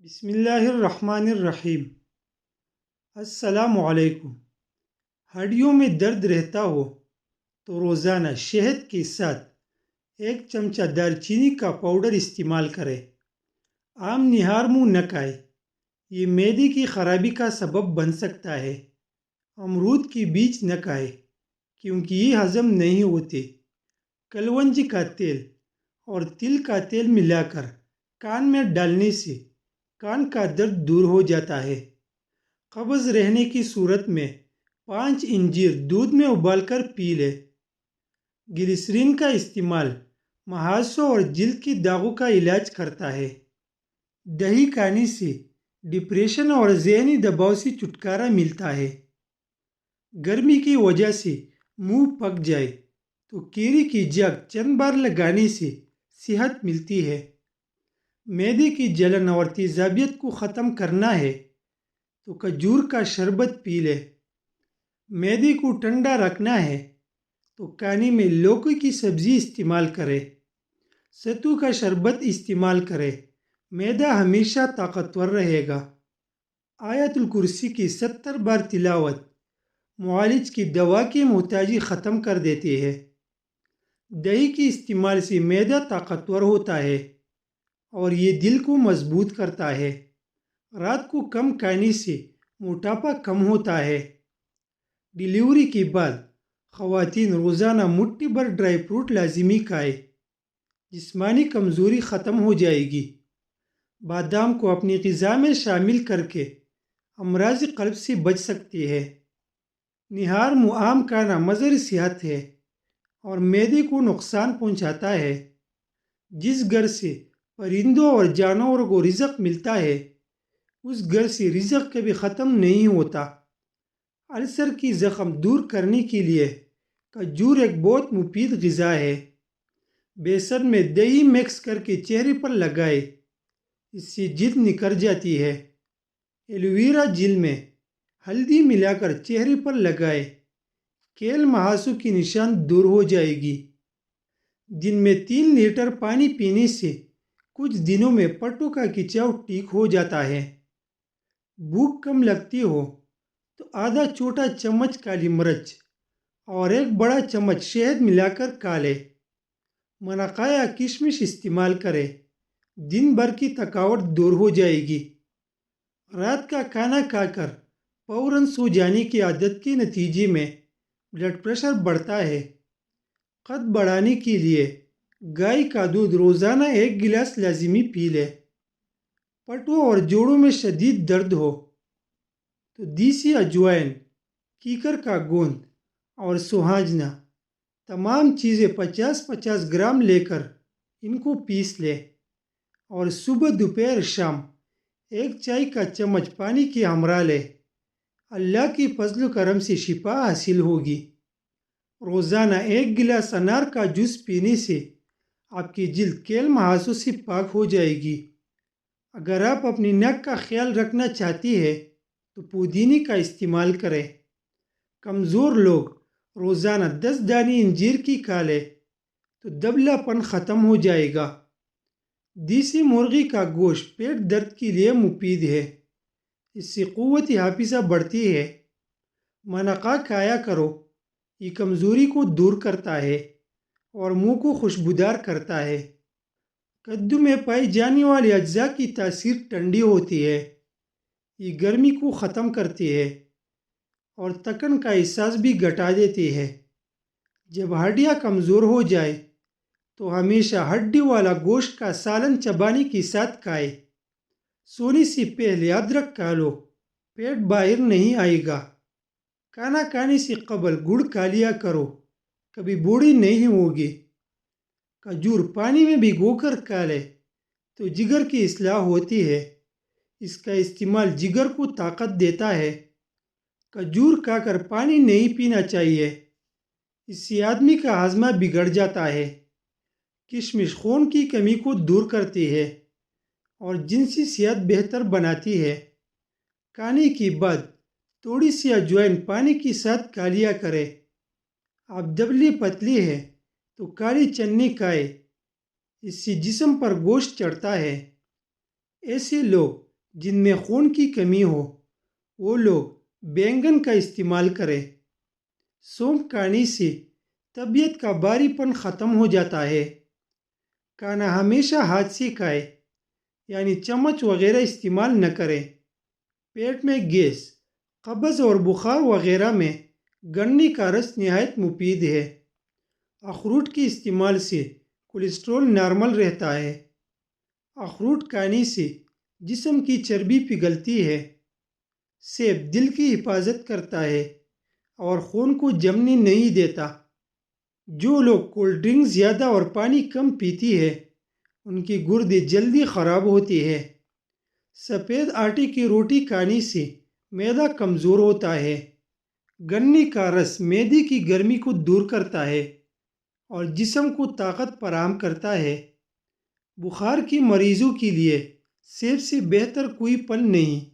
بسم اللہ الرحمن الرحیم۔ السلام علیکم۔ ہڈیوں میں درد رہتا ہو تو روزانہ شہد کے ساتھ 1 چمچہ دار چینی کا پاؤڈر استعمال کریں۔ عام نہار منہ نہ کھائیں، یہ معدے کی خرابی کا سبب بن سکتا ہے۔ امرود کے بیج نہ کھائیں کیونکہ یہ ہضم نہیں ہوتے۔ کلونجی کا تیل اور تل کا تیل ملا کر کان میں ڈالنے سے کان کا درد دور ہو جاتا ہے۔ قبض رہنے کی صورت میں 5 انجیر دودھ میں ابال کر پی لیں۔ گلیسرین کا استعمال مہاسوں اور جلد کی داغوں کا علاج کرتا ہے۔ دہی کھانے سے ڈپریشن اور ذہنی دباؤ سے چھٹکارا ملتا ہے۔ گرمی کی وجہ سے منہ پک جائے تو کیری کی جگ چند بار لگانے سے صحت ملتی ہے۔ معدے کی جلن اور تیزابیت کو ختم کرنا ہے تو کھجور کا شربت پی لیں۔ معدے کو ٹھنڈا رکھنا ہے تو کھانے میں لوکی کی سبزی استعمال کریں۔ ستو کا شربت استعمال کریں، معدہ ہمیشہ طاقتور رہے گا۔ آیت الکرسی کی 70 بار تلاوت معالج کی دوا کی محتاجی ختم کر دیتی ہے۔ دہی کے استعمال سے معدہ طاقتور ہوتا ہے اور یہ دل کو مضبوط کرتا ہے۔ رات کو کم کھانے سے موٹاپا کم ہوتا ہے۔ ڈیلیوری کے بعد خواتین روزانہ مٹھی بھر ڈرائی فروٹ لازمی کھائیں، جسمانی کمزوری ختم ہو جائے گی۔ بادام کو اپنی غذا میں شامل کر کے امراض قلب سے بچ سکتی ہے۔ نہار منہ عام کھانا مضر صحت ہے اور معدے کو نقصان پہنچاتا ہے۔ جس گھر سے پرندوں اور جانوروں کو رزق ملتا ہے اس گھر سے رزق کبھی ختم نہیں ہوتا۔ السر کی زخم دور کرنے کے لیے کھجور ایک بہت مفید غذا ہے۔ بیسن میں دہی مکس کر کے چہرے پر لگائے، اس سے جلد نکھر جاتی ہے۔ ایلوویرا جیل میں ہلدی ملا کر چہرے پر لگائے، کیل مہاسوں کی نشان دور ہو جائے گی۔ دن میں 3 لیٹر پانی پینے سے کچھ دنوں میں پٹوں کا کھچاؤ ٹھیک ہو جاتا ہے۔ بھوک کم لگتی ہو تو آدھا چھوٹا چمچ کالی مرچ اور 1 بڑا چمچ شہد ملا کر کھا لیں۔ منقع یا کشمش استعمال کریں، دن بھر کی تھکاوٹ دور ہو جائے گی۔ رات کا کھانا کھا کر فوراً سو جانے کی عادت کے نتیجے میں بلڈ پریشر بڑھتا ہے۔ قد بڑھانے کے لیے گائے کا دودھ روزانہ 1 گلاس لازمی پی لیں۔ پٹوں اور جوڑوں میں شدید درد ہو تو دیسی اجوائن، کیکر کا گوند اور سوہانجنا تمام چیزیں 50-50 گرام لے کر ان کو پیس لیں اور صبح دوپہر شام 1 چائے کا چمچ پانی کے ہمراہ لیں۔ اللہ کی فضل و کرم سے شفا حاصل ہوگی۔ روزانہ 1 گلاس انار کا جوس پینے سے آپ کی جلد کیل مہاسوں سے پاک ہو جائے گی۔ اگر آپ اپنی ناک کا خیال رکھنا چاہتی ہیں تو پودینے کا استعمال کریں۔ کمزور لوگ روزانہ 10 دانے انجیر کی کھا لیں تو دبلا پن ختم ہو جائے گا۔ دیسی مرغی کا گوشت پیٹ درد کے لیے مفید ہے، اس سے قوت حافظہ بڑھتی ہے۔ منقع کھایا کرو، یہ کمزوری کو دور کرتا ہے اور منہ کو خوشبودار کرتا ہے۔ کدو میں پائی جانے والے اجزاء کی تاثیر ٹھنڈی ہوتی ہے، یہ گرمی کو ختم کرتی ہے اور تکن کا احساس بھی گھٹا دیتی ہے۔ جب ہڈیاں کمزور ہو جائے تو ہمیشہ ہڈی والا گوشت کا سالن چبانے کے ساتھ کھائے۔ سونے سے پہلے ادرک کھا لو، پیٹ باہر نہیں آئے گا۔ کھانا کھانے سے قبل گڑ کھا لیا کرو، کبھی بوڑھی نہیں ہوگی۔ کھجور پانی میں بھگو کر کھا لے تو جگر کی اصلاح ہوتی ہے، اس کا استعمال جگر کو طاقت دیتا ہے۔ کھجور کھا کر پانی نہیں پینا چاہیے، اس سے آدمی کا ہاضمہ بگڑ جاتا ہے۔ کشمش خون کی کمی کو دور کرتی ہے اور جنسی صحت بہتر بناتی ہے۔ کھانے کے بعد تھوڑی سی اجوائن پانی کے ساتھ کھا لیا کریں۔ آپ دبلی پتلی ہے تو کالی چنے کھائیں، اس سے جسم پر گوشت چڑھتا ہے۔ ایسے لوگ جن میں خون کی کمی ہو وہ لوگ بینگن کا استعمال کریں۔ سونف کھانے سے طبیعت کا باری پن ختم ہو جاتا ہے۔ کھانا ہمیشہ ہاتھ سے کھائے، یعنی چمچ وغیرہ استعمال نہ کریں۔ پیٹ میں گیس، قبض اور بخار وغیرہ میں گنے کا رس نہایت مفید ہے۔ اخروٹ کے استعمال سے کولیسٹرول نارمل رہتا ہے۔ اخروٹ کھانے سے جسم کی چربی پگھلتی ہے۔ سیب دل کی حفاظت کرتا ہے اور خون کو جمنے نہیں دیتا۔ جو لوگ کولڈ ڈرنک زیادہ اور پانی کم پیتی ہے ان کی گردے جلدی خراب ہوتی ہے۔ سفید آٹے کی روٹی کھانے سے معدہ کمزور ہوتا ہے۔ گنے کا رس معدے کی گرمی کو دور کرتا ہے اور جسم کو طاقت فراہم کرتا ہے۔ بخار کے مریضوں کے لیے سیب سے بہتر کوئی پھل نہیں۔